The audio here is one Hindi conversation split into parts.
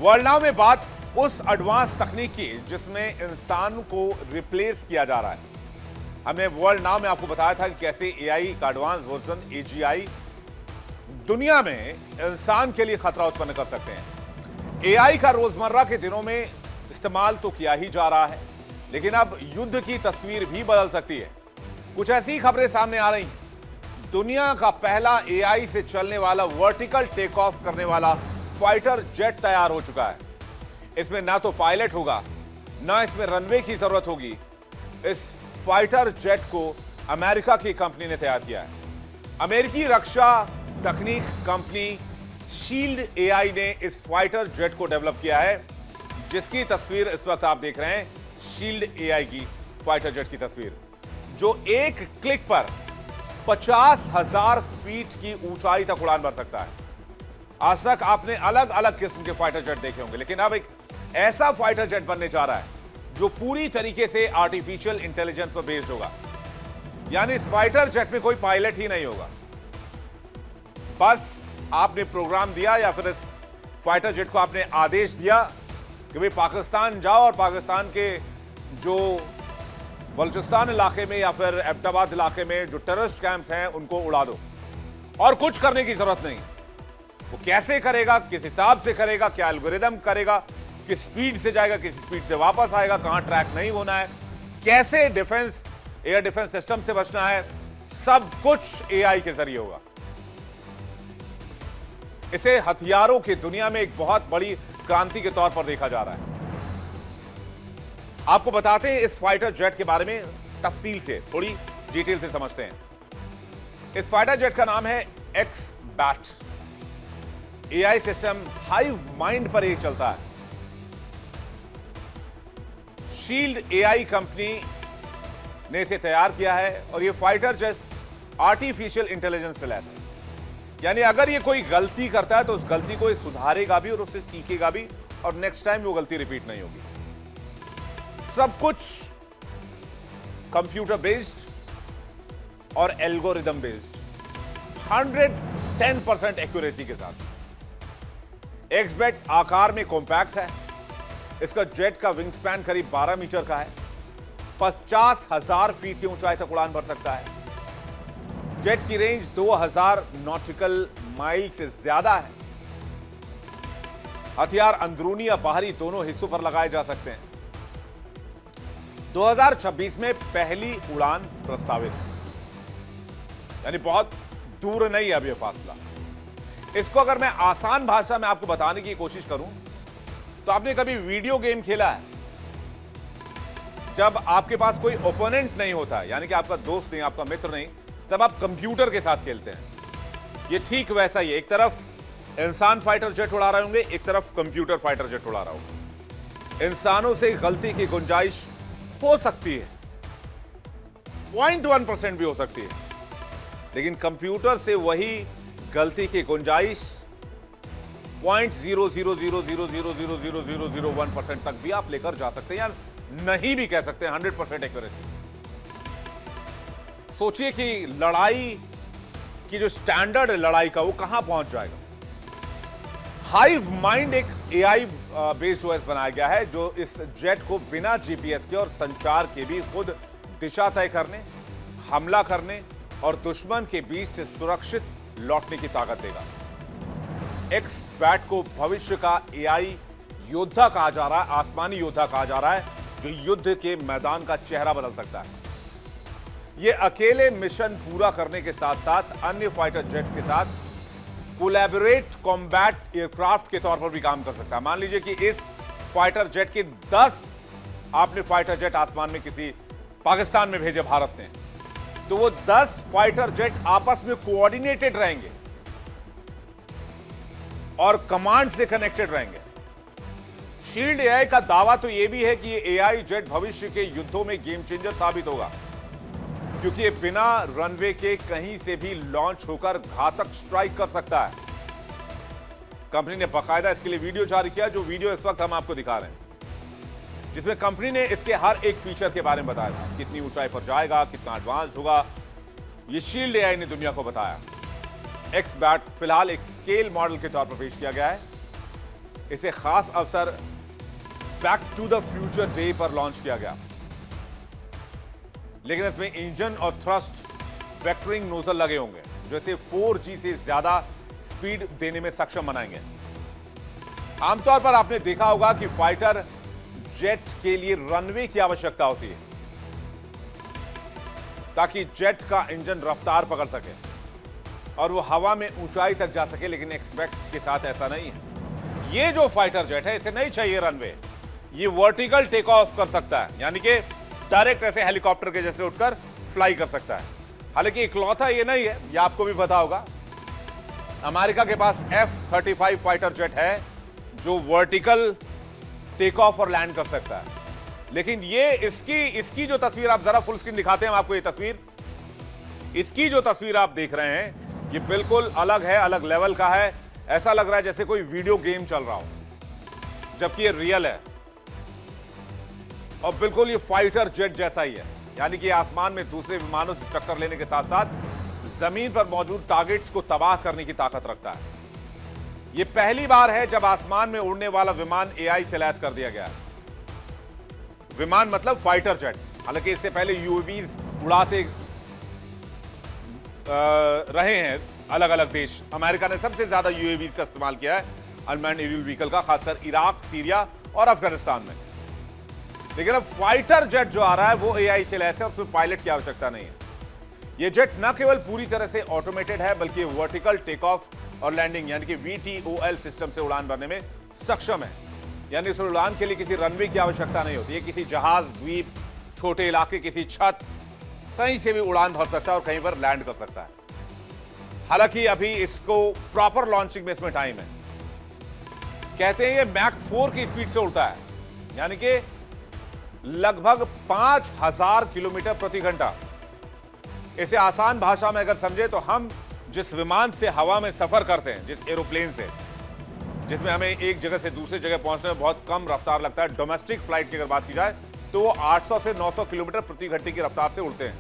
वर्ल्ड नाउ में बात उस एडवांस तकनीक की जिसमें इंसान को रिप्लेस किया जा रहा है। हमने वर्ल्ड नाउ में आपको बताया था कि कैसे एआई का एडवांस वर्जन एजीआई दुनिया में इंसान के लिए खतरा उत्पन्न कर सकते हैं। एआई का रोजमर्रा के दिनों में इस्तेमाल तो किया ही जा रहा है, लेकिन अब युद्ध की तस्वीर भी बदल सकती है। कुछ ऐसी खबरें सामने आ रही हैं। दुनिया का पहला एआई से चलने वाला वर्टिकल टेक ऑफ करने वाला फाइटर जेट तैयार हो चुका है। इसमें ना तो पायलट होगा, ना इसमें रनवे की जरूरत होगी। इस फाइटर जेट को अमेरिका की कंपनी ने तैयार किया है। अमेरिकी रक्षा तकनीक कंपनी शील्ड एआई ने इस फाइटर जेट को डेवलप किया है, जिसकी तस्वीर इस वक्त आप देख रहे हैं। शील्ड एआई की फाइटर जेट की तस्वीर, जो एक क्लिक पर 50,000 फीट की ऊंचाई तक उड़ान भर सकता है। आज तक आपने अलग अलग किस्म के फाइटर जेट देखे होंगे, लेकिन अब एक ऐसा फाइटर जेट बनने जा रहा है जो पूरी तरीके से आर्टिफिशियल इंटेलिजेंस पर बेस्ड होगा। यानी इस फाइटर जेट में कोई पायलट ही नहीं होगा। बस आपने प्रोग्राम दिया या फिर इस फाइटर जेट को आपने आदेश दिया कि भाई पाकिस्तान जाओ और पाकिस्तान के जो बलूचिस्तान इलाके में या फिर एबटाबाद इलाके में जो टेररिस्ट कैंप्स हैं उनको उड़ा दो, और कुछ करने की जरूरत नहीं। वो कैसे करेगा, किस हिसाब से करेगा, क्या एल्गोरिदम करेगा, किस स्पीड से जाएगा, किस स्पीड से वापस आएगा, कहां ट्रैक नहीं होना है, कैसे डिफेंस एयर डिफेंस सिस्टम से बचना है, सब कुछ एआई के जरिए होगा। इसे हथियारों की दुनिया में एक बहुत बड़ी क्रांति के तौर पर देखा जा रहा है। आपको बताते हैं इस फाइटर जेट के बारे में तफसील से, थोड़ी डिटेल से समझते हैं। इस फाइटर जेट का नाम है x bat. AI system hive mind पर एक चलता है। शील्ड एआई कंपनी ने इसे तैयार किया है और यह फाइटर जेट आर्टिफिशियल इंटेलिजेंस से लैस है। यानी अगर ये कोई गलती करता है तो उस गलती को ये सुधारेगा भी और उससे सीखेगा भी, और नेक्स्ट टाइम वो गलती रिपीट नहीं होगी। सब कुछ कंप्यूटर बेस्ड और एल्गोरिदम बेस्ड, 110% एक्यूरेसी के साथ। एक्सबैट आकार में कॉम्पैक्ट है। इसका जेट का विंग स्पैन करीब 12 मीटर का है। 50,000 फीट की ऊंचाई तक उड़ान भर सकता है। जेट की रेंज 2000 नॉटिकल माइल से ज्यादा है। हथियार अंदरूनी या बाहरी दोनों हिस्सों पर लगाए जा सकते हैं। 2026 में पहली उड़ान प्रस्तावित है, यानी बहुत दूर नहीं है अब यह फासला। इसको अगर मैं आसान भाषा में आपको बताने की कोशिश करूं तो आपने कभी वीडियो गेम खेला है? जब आपके पास कोई ओपोनेंट नहीं होता, यानी कि आपका दोस्त नहीं, आपका मित्र नहीं, तब आप कंप्यूटर के साथ खेलते हैं। ये ठीक वैसा ही है। एक तरफ इंसान फाइटर जेट उड़ा रहे होंगे, एक तरफ कंप्यूटर फाइटर जेट उड़ा रहा होगा। इंसानों से गलती की गुंजाइश हो सकती है, 0.1% भी हो सकती है, लेकिन कंप्यूटर से वही गलती की गुंजाइश 0.000000001% तक भी आप लेकर जा सकते हैं, या नहीं भी कह सकते हैं। 100% एक्यूरेसी। सोचिए कि लड़ाई की जो स्टैंडर्ड है लड़ाई का, वो कहां पहुंच जाएगा। हाइव माइंड एक एआई बेस्ड ओएस बनाया गया है जो इस जेट को बिना जीपीएस के और संचार के भी खुद दिशा तय करने, हमला करने और दुश्मन के बीच से सुरक्षित लौटने की ताकत देगा। एक्स बैट को भविष्य का एआई योद्धा कहा जा रहा है, आसमानी योद्धा कहा जा रहा है, जो युद्ध के मैदान का चेहरा बदल सकता है। यह अकेले मिशन पूरा करने के साथ साथ अन्य फाइटर जेट्स के साथ कोलैबोरेट कॉम्बैट एयरक्राफ्ट के तौर पर भी काम कर सकता है। मान लीजिए कि इस फाइटर जेट के 10 आपने फाइटर जेट आसमान में किसी पाकिस्तान में भेजे भारत ने, तो वो 10 फाइटर जेट आपस में कोऑर्डिनेटेड रहेंगे और कमांड से कनेक्टेड रहेंगे। शील्ड एआई का दावा तो यह भी है कि ये एआई जेट भविष्य के युद्धों में गेम चेंजर साबित होगा, क्योंकि ये बिना रनवे के कहीं से भी लॉन्च होकर घातक स्ट्राइक कर सकता है। कंपनी ने बाकायदा इसके लिए वीडियो जारी किया, जो वीडियो इस वक्त हम आपको दिखा रहे हैं, जिसमें कंपनी ने इसके हर एक फीचर के बारे में बताया था। कितनी ऊंचाई पर जाएगा, कितना एडवांस होगा, ये शील्ड एआई ने दुनिया को बताया। एक्स बैट फिलहाल एक स्केल मॉडल के तौर पर पेश किया गया है। इसे खास अवसर back to the future day पर लॉन्च किया गया, लेकिन इसमें इंजन और थ्रस्ट वेक्टरिंग नोजल लगे होंगे जो इसे 4G से ज्यादा स्पीड देने में सक्षम बनाएंगे। आमतौर पर आपने देखा होगा कि फाइटर जेट के लिए रनवे की आवश्यकता होती है ताकि जेट का इंजन रफ्तार पकड़ सके और वो हवा में ऊंचाई तक जा सके, लेकिन एक्सपेक्ट के साथ ऐसा नहीं है। ये जो फाइटर जेट है इसे नहीं चाहिए रनवे, ये वर्टिकल टेक ऑफ कर सकता है, यानी कि डायरेक्ट ऐसे हेलीकॉप्टर के जैसे उठकर फ्लाई कर सकता है। हालांकि इकलौता ये नहीं है, ये आपको भी पता होगा, अमेरिका के पास F-35 फाइटर जेट है जो वर्टिकल टेक ऑफ और लैंड कर सकता है। लेकिन ये इसकी जो तस्वीर आप जरा फुल स्क्रीन दिखाते हैं आपको, ये तस्वीर, इसकी जो तस्वीर आप देख रहे हैं ये बिल्कुल अलग है, अलग लेवल का है। ऐसा लग रहा है जैसे कोई वीडियो गेम चल रहा हो, जबकि ये रियल है और बिल्कुल ये फाइटर जेट जैसा ही है। यानी कि आसमान में दूसरे विमानों से टक्कर लेने के साथ साथ जमीन पर मौजूद टारगेट्स को तबाह करने की ताकत रखता है। यह पहली बार है जब आसमान में उड़ने वाला विमान एआई से लैस कर दिया गया है। विमान मतलब फाइटर जेट। हालांकि इससे पहले यूएवीज उड़ाते रहे हैं अलग अलग देश। अमेरिका ने सबसे ज्यादा यूएवीज का इस्तेमाल किया है अनमैन्ड एरियल व्हीकल का, खासकर इराक, सीरिया और अफगानिस्तान में। लेकिन अब फाइटर जेट जो आ रहा है वो एआई से लैस है, उसमें पायलट की आवश्यकता नहीं है। यह जेट न केवल पूरी तरह से ऑटोमेटेड है बल्कि वर्टिकल टेक ऑफ और लैंडिंग यानी कि VTOL सिस्टम से उड़ान भरने में सक्षम है। यानी इस उड़ान के लिए किसी रनवे की आवश्यकता नहीं होती है। किसी जहाज, द्वीप, छोटे इलाके, किसी छत, कहीं से भी उड़ान भर सकता है और कहीं पर लैंड कर सकता है। हालांकि अभी इसको प्रॉपर लॉन्चिंग में इसमें टाइम है। कहते हैं ये मैक 4 की स्पीड से उड़ता है, यानी कि लगभग 5000 किलोमीटर प्रति घंटा। इसे आसान भाषा में अगर समझे तो हम जिस विमान से हवा में सफर करते हैं, जिस एरोप्लेन से, जिसमें हमें एक जगह से दूसरी जगह पहुंचने में बहुत कम रफ्तार लगता है, डोमेस्टिक फ्लाइट की अगर बात की जाए तो वो 800 से 900 किलोमीटर प्रति घंटे की रफ्तार से उड़ते हैं।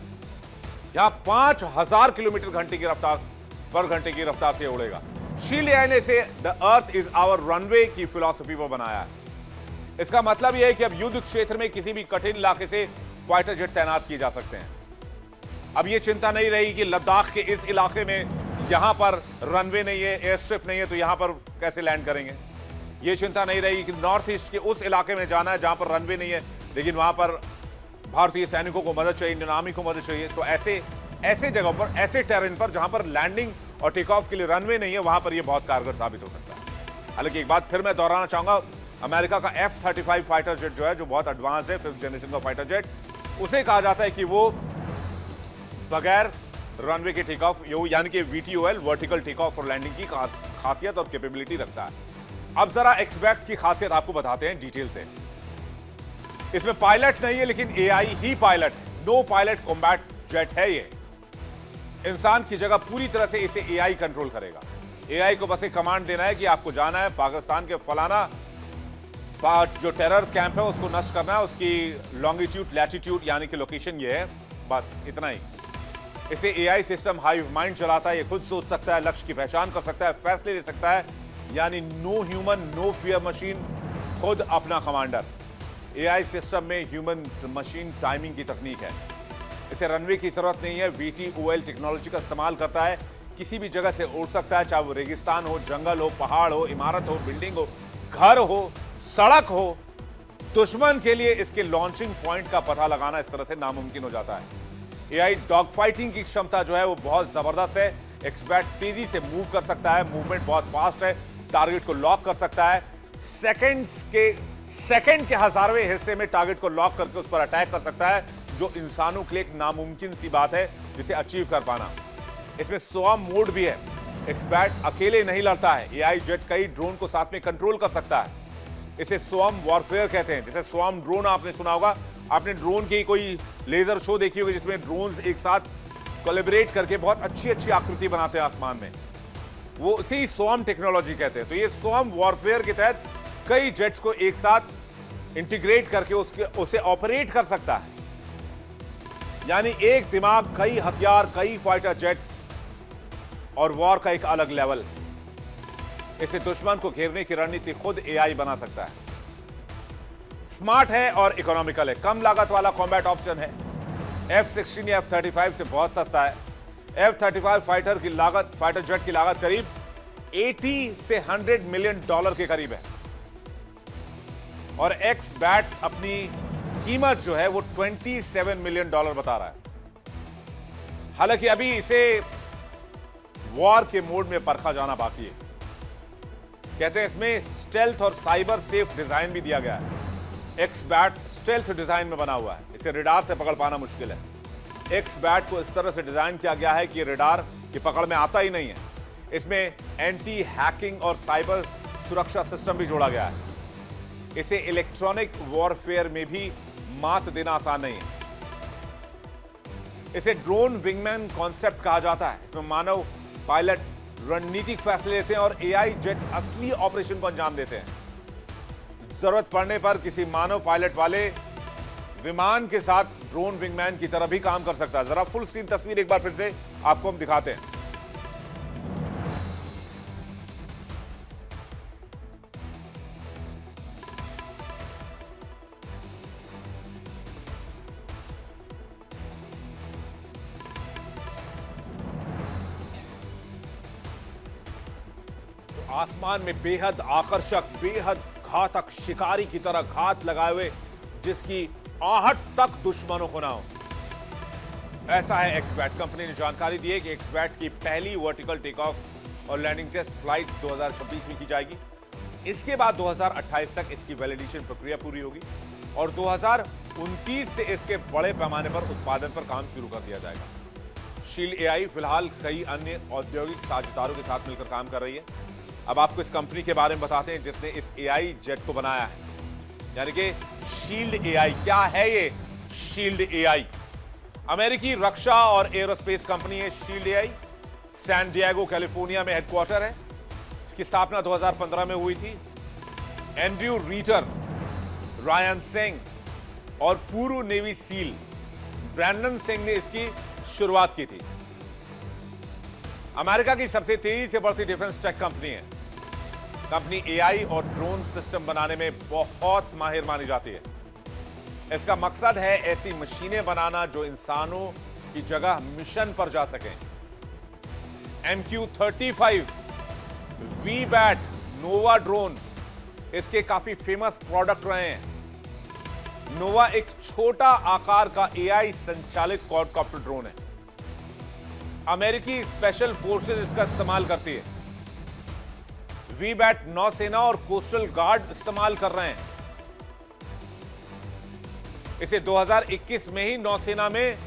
यहां 5000 किलोमीटर घंटे की रफ्तार पर घंटे की रफ्तार से उड़ेगा। शीलिया ने इसे the earth is our runway की फिलॉसफी पर बनाया है। इसका मतलब यह है कि अब युद्ध क्षेत्र में किसी भी कठिन इलाके से फाइटर जेट तैनात किए जा सकते हैं। अब यह चिंता नहीं रही कि लद्दाख के इस इलाके में यहां पर रनवे नहीं है, एयर स्ट्रिप नहीं है, तो यहां पर कैसे लैंड करेंगे। यह चिंता नहीं रही कि नॉर्थ ईस्ट के उस इलाके में जाना है जहां पर रनवे नहीं है, लेकिन वहां पर भारतीय सैनिकों को मदद चाहिए, इंडियन आर्मी को मदद चाहिए। तो ऐसे जगहों पर, ऐसे टेरेन पर जहां पर लैंडिंग और टेक ऑफ के लिए रनवे नहीं है, वहां पर यह बहुत कारगर साबित हो सकता है। हालांकि एक बात फिर मैं दोहराना चाहूंगा, अमेरिका का F-35 फाइटर जेट जो है, जो बहुत एडवांस है, 5th जनरेशन का फाइटर जेट, उसे कहा जाता है कि वो बगैर रनवे के टेक ऑफ यानी कि VTOL वर्टिकल टेक ऑफ और लैंडिंग की खासियत और कैपेबिलिटी रखता है। अब जरा एक्सबैक्ट की खासियत आपको बताते हैं डिटेल से। इसमें पायलट नहीं है, लेकिन एआई ही पायलट है। नो पायलट कॉम्बैट जेट है ये। इंसान की जगह पूरी तरह से इसे एआई कंट्रोल करेगा। एआई को बस एक कमांड देना है कि आपको जाना है पाकिस्तान के फलाना जो टेरर कैंप है उसको नष्ट करना है, उसकी लॉन्गिट्यूड लैटिट्यूड यानी कि लोकेशन ये है, बस इतना ही। इसे एआई सिस्टम हाइव माइंड चलाता है, ये खुद सोच सकता है, लक्ष्य की पहचान कर सकता है, फैसले ले सकता है, यानी no human no fear machine, खुद अपना कमांडर। एआई सिस्टम में ह्यूमन मशीन टाइमिंग की तकनीक है। इसे रनवे की जरूरत नहीं है, VTOL टेक्नोलॉजी का इस्तेमाल करता है, किसी भी जगह से उड़ सकता है, चाहे वो रेगिस्तान हो, जंगल हो, पहाड़ हो, इमारत हो, बिल्डिंग हो, घर हो, सड़क हो। दुश्मन के लिए इसके लॉन्चिंग पॉइंट का पता लगाना इस तरह से नामुमकिन हो जाता है। एआई डॉग फाइटिंग की क्षमता जो है वो बहुत जबरदस्त है। एक्सपर्ट तेजी से मूव कर सकता है, मूवमेंट बहुत फास्ट है, टारगेट को लॉक कर सकता है, सेकंड के हजारवें हिस्से में टारगेट को लॉक करके उस पर अटैक कर सकता है, जो इंसानों के लिए एक नामुमकिन सी बात है जिसे अचीव कर पाना। इसमें स्वॉर्म मोड भी है। एक्सपर्ट अकेले नहीं लड़ता है, एआई जेट कई ड्रोन को साथ में कंट्रोल कर सकता है। इसे स्वॉर्म वॉरफेयर कहते हैं। जैसे स्वॉर्म ड्रोन आपने सुना होगा, आपने ड्रोन की कोई लेजर शो देखी होगी जिसमें ड्रोन्स एक साथ कोलैबोरेट करके बहुत अच्छी अच्छी आकृति बनाते हैं आसमान में, वो उसी स्वॉर्म टेक्नोलॉजी कहते हैं। तो ये स्वॉर्म वॉरफेयर के तहत कई जेट्स को एक साथ इंटीग्रेट करके उसे ऑपरेट कर सकता है। यानी एक दिमाग, कई हथियार, कई फाइटर जेट्स और वॉर का एक अलग लेवल। इसे दुश्मन को घेरने की रणनीति खुद एआई बना सकता है। स्मार्ट है और इकोनॉमिकल है, कम लागत वाला कॉम्बैट ऑप्शन है। F-16 या F-35 से बहुत सस्ता है। F-35 फाइटर जेट की लागत करीब 80 से 100 मिलियन डॉलर के करीब है और एक्स-बैट अपनी कीमत जो है वो 27 मिलियन डॉलर बता रहा है। हालांकि अभी इसे वॉर के मोड में परखा जाना बाकी है। कहते हैं इसमें स्टेल्थ और साइबर सेफ डिजाइन भी दिया गया है। एक्स-बैट स्टेल्थ डिजाइन में बना हुआ है, इसे रडार से पकड़ पाना मुश्किल है। एक्स-बैट को इस तरह से डिजाइन किया गया है कि रडार की पकड़ में आता ही नहीं है। इसमें एंटी हैकिंग और साइबर सुरक्षा सिस्टम भी जोड़ा गया है। इसे इलेक्ट्रॉनिक वॉरफेयर में भी मात देना आसान नहीं है। इसे ड्रोन विंगमैन कॉन्सेप्ट कहा जाता है। इसमें मानव पायलट रणनीतिक फैसले लेते हैं और एआई जेट असली ऑपरेशन को अंजाम देते हैं। जरूरत पड़ने पर किसी मानव पायलट वाले विमान के साथ ड्रोन विंगमैन की तरह भी काम कर सकता है। जरा फुल स्क्रीन तस्वीर एक बार फिर से आपको हम दिखाते हैं। आसमान में बेहद आकर्षक, बेहद घातक शिकारी की तरह घात लगाए हुए, जिसकी आहट तक दुश्मनों को ना हो। ऐसा है एक्स-बैट। कंपनी ने जानकारी दी है कि एक्स-बैट की पहली वर्टिकल टेक ऑफ और लैंडिंग टेस्ट फ्लाइट 2026 में की जाएगी। इसके बाद 2028 तक इसकी वैलिडेशन प्रक्रिया पूरी होगी और 2029 से इसके बड़े पैमाने पर उत्पादन पर काम शुरू कर दिया जाएगा। शील्ड एआई फिलहाल कई अन्य औद्योगिक साझेदारों के साथ मिलकर काम कर रही है। अब आपको इस कंपनी के बारे में बताते हैं जिसने इस एआई जेट को बनाया है, यानी कि शील्ड एआई। क्या है ये शील्ड एआई? अमेरिकी रक्षा और एरोस्पेस कंपनी है Shield AI. San Diego California में हेडक्वार्टर है। इसकी स्थापना 2015 में हुई थी। एंड्रयू रीटर, रायन सिंह और पूर्व नेवी सील ब्रैंडन सिंह ने इसकी शुरुआत की थी। अमेरिका की सबसे तेजी से बढ़ती डिफेंस टेक कंपनी है। कंपनी एआई और ड्रोन सिस्टम बनाने में बहुत माहिर मानी जाती है। इसका मकसद है ऐसी मशीनें बनाना जो इंसानों की जगह मिशन पर जा सकें। MQ-35 V-BAT नोवा ड्रोन इसके काफी फेमस प्रोडक्ट रहे हैं। नोवा एक छोटा आकार का एआई संचालित क्वाडकॉप्टर ड्रोन है। अमेरिकी स्पेशल फोर्सेस इसका इस्तेमाल करती है। V-BAT नौसेना और कोस्टल गार्ड इस्तेमाल कर रहे हैं। इसे 2021 में ही नौसेना में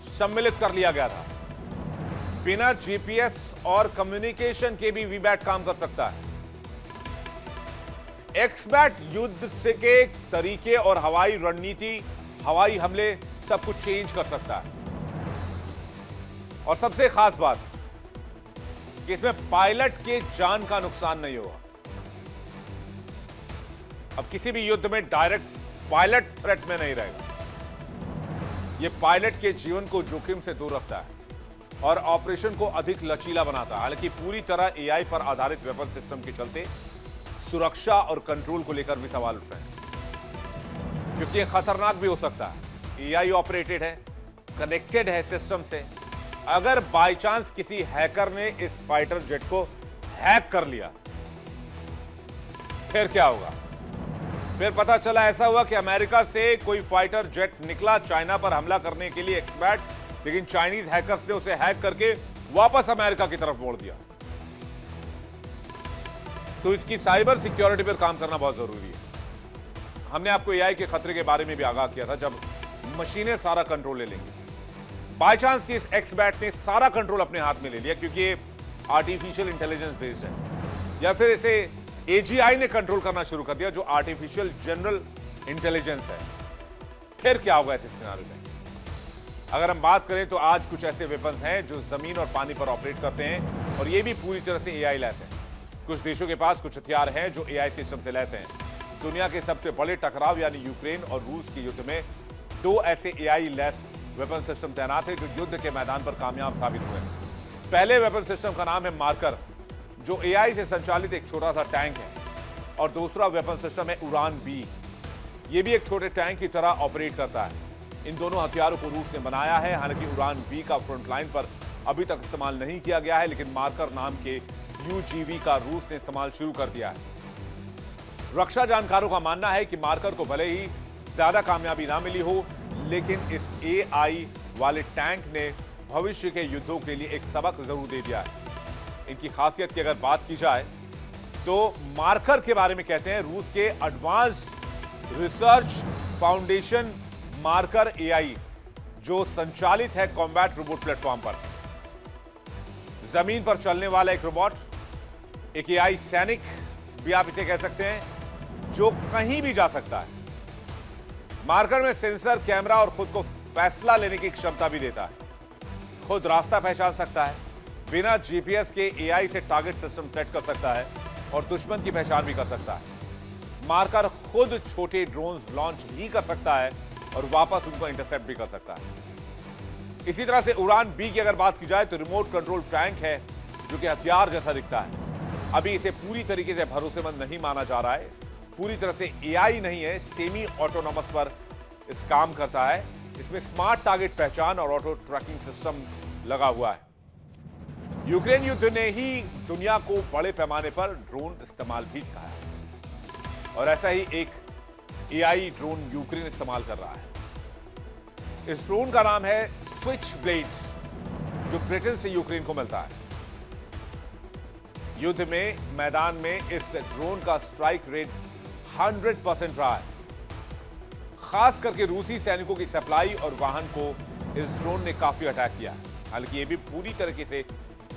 सम्मिलित कर लिया गया था। बिना जीपीएस और कम्युनिकेशन के भी V-BAT काम कर सकता है। एक्स-बैट युद्ध से के तरीके और हवाई रणनीति, हवाई हमले सब कुछ चेंज कर सकता है। और सबसे खास बात कि इसमें पायलट के जान का नुकसान नहीं होगा। अब किसी भी युद्ध में डायरेक्ट पायलट थ्रेट में नहीं रहेगा। यह पायलट के जीवन को जोखिम से दूर रखता है और ऑपरेशन को अधिक लचीला बनाता है। हालांकि पूरी तरह एआई पर आधारित वेपन सिस्टम के चलते सुरक्षा और कंट्रोल को लेकर भी सवाल उठ रहे हैं, क्योंकि यह खतरनाक भी हो सकता है। एआई ऑपरेटेड है, कनेक्टेड है सिस्टम से। अगर बाय चांस किसी हैकर ने इस फाइटर जेट को हैक कर लिया, फिर क्या होगा? फिर पता चला ऐसा हुआ कि अमेरिका से कोई फाइटर जेट निकला चाइना पर हमला करने के लिए एक्स-बैट, लेकिन चाइनीज हैकर्स ने उसे हैक करके वापस अमेरिका की तरफ मोड़ दिया। तो इसकी साइबर सिक्योरिटी पर काम करना बहुत जरूरी है। हमने आपको एआई के खतरे के बारे में भी आगाह किया था, जब मशीनें सारा कंट्रोल ले लेंगी। बाय चांस कि इस एक्स-बैट ने सारा कंट्रोल अपने हाथ में ले लिया क्योंकि ये आर्टिफिशियल इंटेलिजेंस बेस्ड है, या फिर इसे एजीआई ने कंट्रोल करना शुरू कर दिया जो आर्टिफिशियल जनरल इंटेलिजेंस है, फिर क्या होगा ऐसे सिनेरियो में? अगर हम बात करें तो आज कुछ ऐसे वेपन्स हैं जो जमीन और पानी पर ऑपरेट करते हैं और ये भी पूरी तरह से एआई लैस है। कुछ देशों के पास कुछ हथियार हैं जो एआई सिस्टम से लैस हैं। दुनिया के सबसे बड़े टकराव यानी यूक्रेन और रूस के युद्ध में 2 ऐसे एआई लैस वेपन सिस्टम तैनात है जो युद्ध के मैदान पर कामयाब साबित हुए। पहले वेपन सिस्टम का नाम है मार्कर, जो एआई से संचालित एक छोटा सा टैंक है और दूसरा वेपन सिस्टम है उड़ान बी। ये भी एक छोटे टैंक की तरह ऑपरेट करता है। इन दोनों हथियारों को रूस ने बनाया है। हालांकि उड़ान बी का फ्रंट लाइन पर अभी तक इस्तेमाल नहीं किया गया है, लेकिन मार्कर नाम के यूजीवी का रूस ने इस्तेमाल शुरू कर दिया है। रक्षा जानकारों का मानना है कि मार्कर को भले ही ज्यादा कामयाबी ना मिली हो, लेकिन इस एआई वाले टैंक ने भविष्य के युद्धों के लिए एक सबक जरूर दे दिया है। इनकी खासियत की अगर बात की जाए तो मार्कर के बारे में कहते हैं रूस के advanced research foundation marker AI, जो संचालित है कॉम्बैट रोबोट प्लेटफॉर्म पर। जमीन पर चलने वाला एक रोबोट, एक एआई सैनिक भी आप इसे कह सकते हैं, जो कहीं भी जा सकता है। मार्कर में सेंसर, कैमरा और खुद को फैसला लेने की क्षमता भी देता है। खुद रास्ता पहचान सकता है, बिना जीपीएस के एआई से टारगेट सिस्टम सेट कर सकता है और दुश्मन की पहचान भी कर सकता है। मार्कर खुद छोटे ड्रोन्स लॉन्च भी कर सकता है और वापस उनको इंटरसेप्ट भी कर सकता है। इसी तरह से उड़ान बी की अगर बात की जाए तो रिमोट कंट्रोल टैंक है, जो कि हथियार जैसा दिखता है। अभी इसे पूरी तरीके से भरोसेमंद नहीं माना जा रहा है, पूरी तरह से एआई नहीं है, सेमी ऑटोनॉमस पर इस काम करता है। इसमें स्मार्ट टारगेट पहचान और ऑटो ट्रैकिंग सिस्टम लगा हुआ है। यूक्रेन युद्ध ने ही दुनिया को बड़े पैमाने पर ड्रोन इस्तेमाल भी सिखाया और ऐसा ही एक एआई ड्रोन यूक्रेन इस्तेमाल कर रहा है। इस ड्रोन का नाम है स्विच ब्लेड, जो ब्रिटेन से यूक्रेन को मिलता है। युद्ध में मैदान में इस ड्रोन का स्ट्राइक रेट 100% रहा है। खास करके रूसी सैनिकों की सप्लाई और वाहन को इस ड्रोन ने काफी अटैक किया। हालांकि यह भी पूरी तरीके से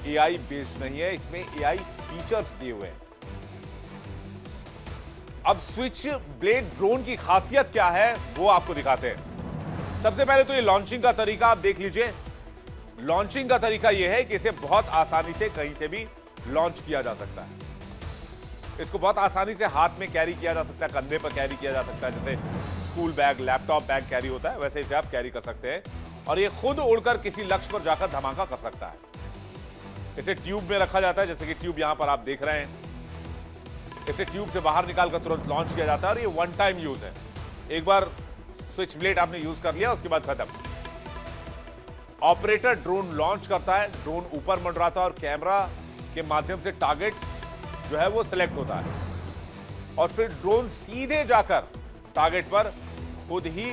एआई बेस्ड नहीं है, इसमें एआई फीचर्स दिए हुए हैं। अब स्विच ब्लेड ड्रोन की खासियत क्या है वो आपको दिखाते हैं। सबसे पहले तो ये लॉन्चिंग का तरीका आप देख लीजिए। लॉन्चिंग का तरीका यह है कि इसे बहुत आसानी से कहीं से भी लॉन्च किया जा सकता है। इसको बहुत आसानी से हाथ में कैरी किया जा सकता है, कंधे पर कैरी किया जा सकता है। जैसे school bag, laptop bag carry होता है, वैसे इसे आप कैरी कर सकते हैं और ये खुद उड़कर किसी लक्ष्य पर जाकर धमाका कर सकता है। इसे ट्यूब में रखा जाता है, जैसे कि ट्यूब यहां पर आप देख रहे हैं। इसे ट्यूब से बाहर निकालकर तुरंत लॉन्च किया जाता है और ये वन टाइम यूज है। एक बार स्विच ब्लेड आपने यूज कर लिया, उसके बाद खत्म। ऑपरेटर ड्रोन लॉन्च करता है, ड्रोन ऊपर मंडराता है और कैमरा के माध्यम से टारगेट जो है वो सिलेक्ट होता है और फिर ड्रोन सीधे जाकर टारगेट पर खुद ही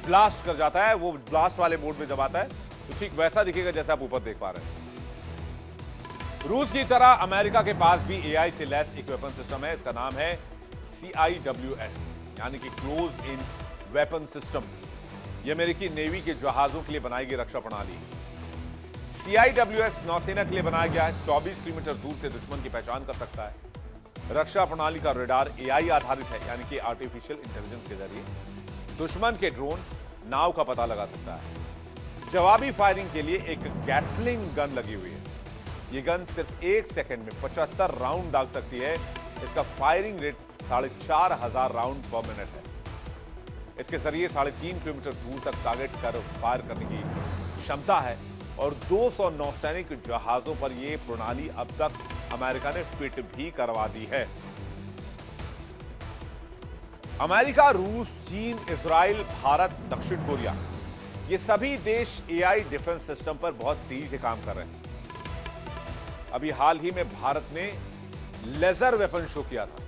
ब्लास्ट कर जाता है। वो ब्लास्ट वाले मोड में जब आता है तो ठीक वैसा दिखेगा जैसा आप ऊपर देख पा रहे हैं। रूस की तरह अमेरिका के पास भी एआई से लैस एक वेपन सिस्टम है। इसका नाम है CIWS, यानी कि क्लोज इन वेपन सिस्टम। यह अमेरिकी नेवी के जहाजों के लिए बनाई गई रक्षा प्रणाली है। CIWS नौसेना के लिए बनाया गया है। 24 किलोमीटर दूर से दुश्मन की पहचान कर सकता है। रक्षा प्रणाली का रडार एआई आधारित है, यानी कि आर्टिफिशियल इंटेलिजेंस के जरिए दुश्मन के ड्रोन, नाव का पता लगा सकता है। जवाबी फायरिंग के लिए एक गैटलिंग गन लगी हुई है। यह गन सिर्फ 1 सेकंड में 75 राउंड दाग सकती है। इसका फायरिंग रेट 4,500 राउंड पर मिनट है। इसके जरिए 3.5 किलोमीटर दूर तक टारगेट कर फायर करने की क्षमता है और 200 नौसैनिक जहाजों पर यह प्रणाली अब तक अमेरिका ने फिट भी करवा दी है। अमेरिका, रूस, चीन, इजराइल, भारत, दक्षिण कोरिया, ये सभी देश एआई डिफेंस सिस्टम पर बहुत तेजी से काम कर रहे हैं। अभी हाल ही में भारत ने लेजर वेपन शो किया था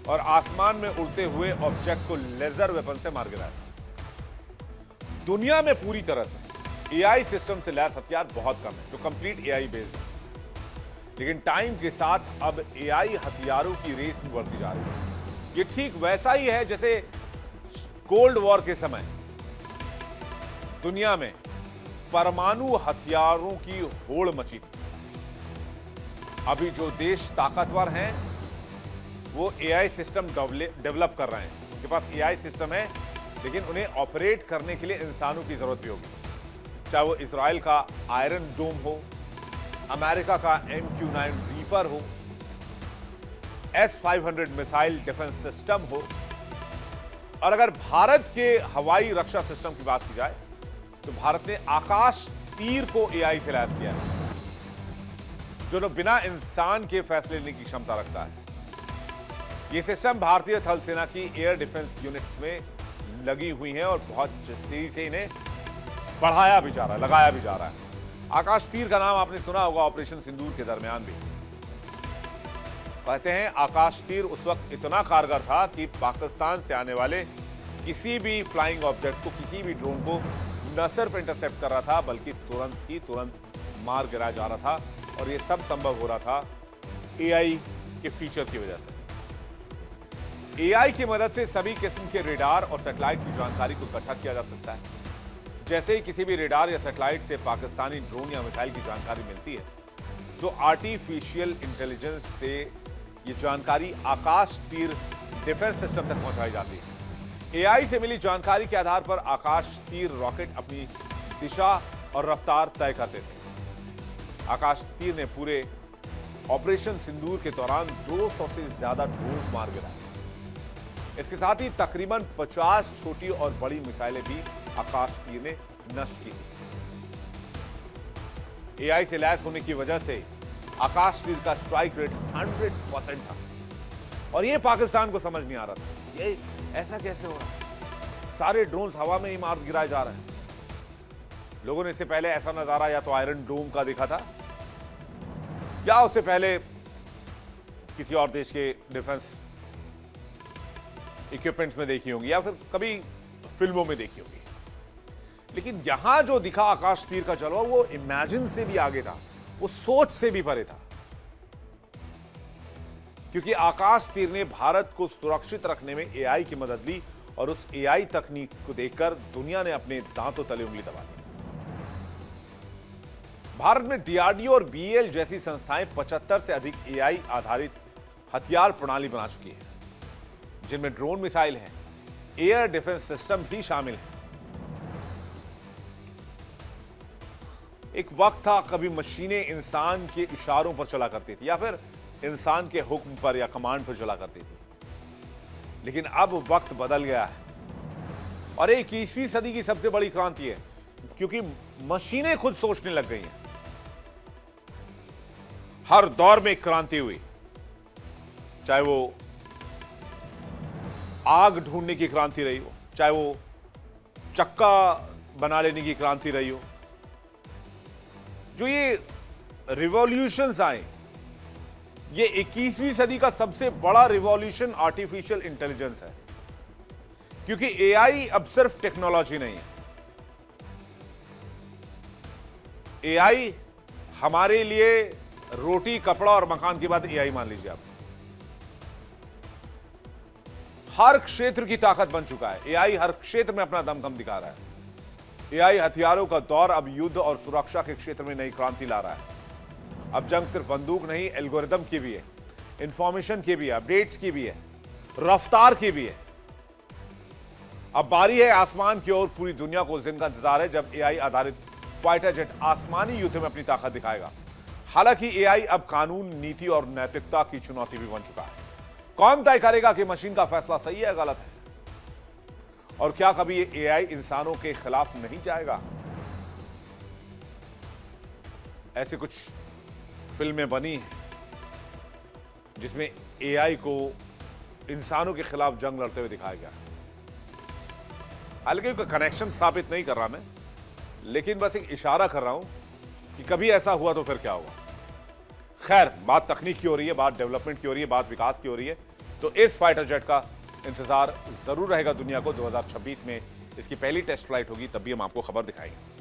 और आसमान में उड़ते हुए ऑब्जेक्ट को लेजर वेपन से मार गिराया था। दुनिया में पूरी तरह से एआई सिस्टम से लैस हथियार बहुत कम है जो कंप्लीट एआई बेस्ड है, लेकिन टाइम के साथ अब एआई हथियारों की रेस में बढ़ती जा रही है। ये ठीक वैसा ही है जैसे कोल्ड वॉर के समय दुनिया में परमाणु हथियारों की होड़ मची थी। अभी जो देश ताकतवर हैं वो एआई सिस्टम डेवलप कर रहे हैं। उनके पास एआई सिस्टम है, लेकिन उन्हें ऑपरेट करने के लिए इंसानों की जरूरत भी होगी। चाहे वो इजराइल का आयरन डोम हो, अमेरिका का MQ-9 रीपर हो, S-500 मिसाइल डिफेंस सिस्टम हो, और अगर भारत के हवाई रक्षा सिस्टम की बात की जाए तो भारत ने आकाश तीर को एआई से लैस किया है। जो बिना इंसान के फैसले लेने की क्षमता रखता है। यह सिस्टम भारतीय थल सेना की एयर डिफेंस यूनिट्स में लगी हुई हैं और बहुत तेजी से इन्हें बढ़ाया भी जा रहा है, लगाया भी जा रहा है। आकाश तीर का नाम आपने सुना होगा ऑपरेशन सिंदूर के दरमियान भी। कहते हैं आकाश तीर उस वक्त इतना कारगर था कि पाकिस्तान से आने वाले किसी भी फ्लाइंग ऑब्जेक्ट को, किसी भी ड्रोन को न सिर्फ इंटरसेप्ट कर रहा था बल्कि तुरंत मार गिराया जा रहा था। और यह सब संभव हो रहा था एआई के फीचर की वजह से। एआई की मदद से सभी किस्म के रेडार और सैटेलाइट की जानकारी को इकट्ठा किया जा सकता है। जैसे ही किसी भी रेडार या सैटेलाइट से पाकिस्तानी ड्रोन या मिसाइल की जानकारी मिलती है तो आर्टिफिशियल इंटेलिजेंस से ये जानकारी आकाश तीर डिफेंस सिस्टम तक पहुंचाई जाती है। एआई से मिली जानकारी के आधार पर आकाश तीर रॉकेट अपनी दिशा और रफ्तार तय करते थे। आकाश तीर ने पूरे ऑपरेशन सिंदूर के दौरान 200 से ज्यादा ड्रोन्स मार गिराए। इसके साथ ही तकरीबन 50 छोटी और बड़ी मिसाइलें भी आकाश तीर ने नष्ट की। एआई से लैस होने की वजह से आकाश तीर का स्ट्राइक रेट 100% था और यह पाकिस्तान को समझ नहीं आ रहा था। ये ऐसा कैसे हो रहा है? सारे ड्रोन्स हवा में ही मार गिराए जा रहे हैं। लोगों ने इससे पहले ऐसा नजारा या तो आयरन डोम का देखा था या उससे पहले किसी और देश के डिफेंस इक्विपमेंट्स में देखी होंगी या फिर कभी फिल्मों में देखी होगी। लेकिन यहां जो दिखा आकाश तीर का जलवा वो इमेजिन से भी आगे था, वो सोच से भी परे था। क्योंकि आकाश तीर ने भारत को सुरक्षित रखने में एआई की मदद ली और उस एआई तकनीक को देखकर दुनिया ने अपने दांतों तले उंगली दबा दी। भारत में डीआरडीओ और बीएल जैसी संस्थाएं 75 से अधिक एआई आधारित हथियार प्रणाली बना चुकी है, जिनमें ड्रोन मिसाइल है, एयर डिफेंस सिस्टम भी शामिल है। एक वक्त था कभी मशीनें इंसान के इशारों पर चला करती थी या फिर इंसान के हुक्म पर या कमांड पर चला करती थी। लेकिन अब वक्त बदल गया है और 21वीं सदी की सबसे बड़ी क्रांति है क्योंकि मशीनें खुद सोचने लग गई हैं। हर दौर में क्रांति हुई, चाहे वो आग ढूंढने की क्रांति रही हो, चाहे वो चक्का बना लेने की क्रांति रही हो। जो ये रिवॉल्यूशंस आए, ये 21वीं सदी का सबसे बड़ा रिवॉल्यूशन आर्टिफिशियल इंटेलिजेंस है। क्योंकि एआई अब सिर्फ टेक्नोलॉजी नहीं है, एआई हमारे लिए रोटी, कपड़ा और मकान की बात एआई मान लीजिए आप। हर क्षेत्र की ताकत बन चुका है एआई, हर क्षेत्र में अपना दमखम दिखा रहा है। एआई हथियारों का दौर अब युद्ध और सुरक्षा के क्षेत्र में नई क्रांति ला रहा है। अब जंग सिर्फ बंदूक नहीं, एल्गोरिदम की भी है, इंफॉर्मेशन की भी है, अपडेट्स की भी है, रफ्तार की भी है। अब बारी है आसमान की ओर। पूरी दुनिया को उस दिन का इंतजार है जब एआई आधारित फाइटर जेट आसमानी युद्ध में अपनी ताकत दिखाएगा। हालांकि एआई अब कानून, नीति और नैतिकता की चुनौती भी बन चुका है। कौन तय करेगा कि मशीन का फैसला सही है, गलत है? और क्या कभी ये एआई इंसानों के खिलाफ नहीं जाएगा? ऐसे कुछ फिल्में बनी हैं जिसमें एआई को इंसानों के खिलाफ जंग लड़ते हुए दिखाया गया। हालांकि कोई कनेक्शन स्थापित नहीं कर रहा मैं, लेकिन बस एक इशारा कर रहा हूं कि कभी ऐसा हुआ तो फिर क्या होगा। खैर, बात तकनीक की हो रही है, बात डेवलपमेंट की हो रही है, बात विकास की हो रही है, तो इस फाइटर जेट का इंतजार जरूर रहेगा दुनिया को। 2026 में इसकी पहली टेस्ट फ्लाइट होगी, तब भी हम आपको खबर दिखाएंगे।